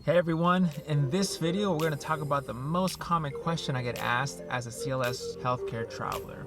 Hey everyone, in this video we're going to talk about the most common question I get asked as a CLS healthcare traveler.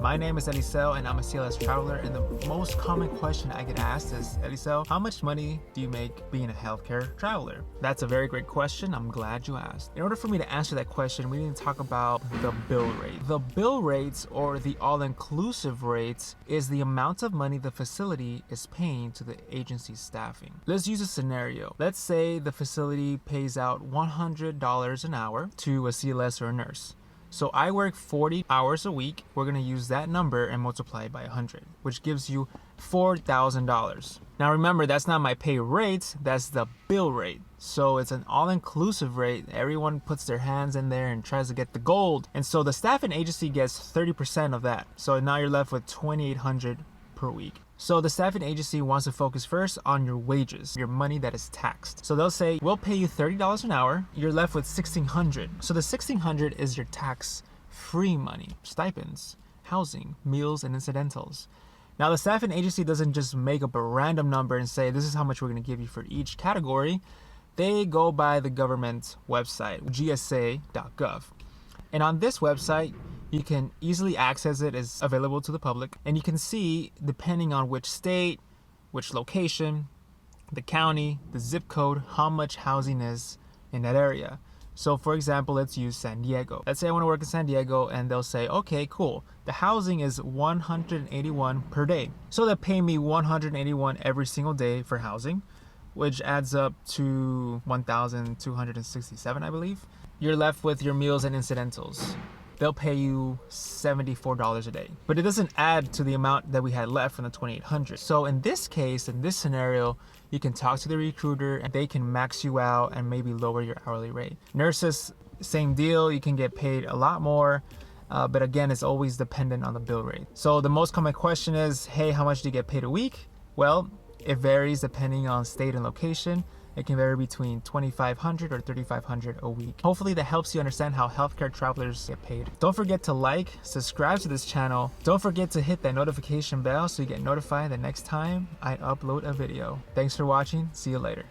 My name is Eliseo and I'm a CLS traveler, and the most common question I get asked is, Eliseo, how much money do you make being a healthcare traveler? That's a very great question. I'm glad you asked. In order for me to answer that question, we need to talk about the bill rate. The bill rates, or the all-inclusive rates, is the amount of money the facility is paying to the agency's staffing. Let's use a scenario. Let's say the facility pays out $100 an hour to a CLS or a nurse. So I work 40 hours a week. We're going to use that number and multiply it by 100, which gives you $4,000. Now remember, that's not my pay rate, that's the bill rate. So it's an all-inclusive rate. Everyone puts their hands in there and tries to get the gold. And so the staffing agency gets 30% of that. So now you're left with $2,800 per week. So the staffing agency wants to focus first on your wages, your money that is taxed. So they'll say, we'll pay you $30 an hour. You're left with $1,600. So the $1,600 is your tax-free money, stipends, housing, meals, and incidentals. Now the staffing agency doesn't just make up a random number and say, this is how much we're going to give you for each category. They go by the government website, gsa.gov. And on this website, you can easily access it. It's available to the public, and you can see, depending on which state, which location, the county, the zip code, how much housing is in that area. So for example, let's use San Diego. Let's say I want to work in San Diego, and they'll say, okay, cool. The housing is $181 per day. So they'll pay me $181 every single day for housing, which adds up to $1,267, I believe. You're left with your meals and incidentals. They'll pay you $74 a day. But it doesn't add to the amount that we had left from the $2,800. So in this case, in this scenario, you can talk to the recruiter and they can max you out and maybe lower your hourly rate. Nurses, same deal. You can get paid a lot more. But again, it's always dependent on the bill rate. So the most common question is, hey, how much do you get paid a week? Well, it varies depending on state and location. It can vary between $2,500 or $3,500 a week. Hopefully that helps you understand how healthcare travelers get paid. Don't forget to like, subscribe to this channel. Don't forget to hit that notification bell so you get notified the next time I upload a video. Thanks for watching. See you later.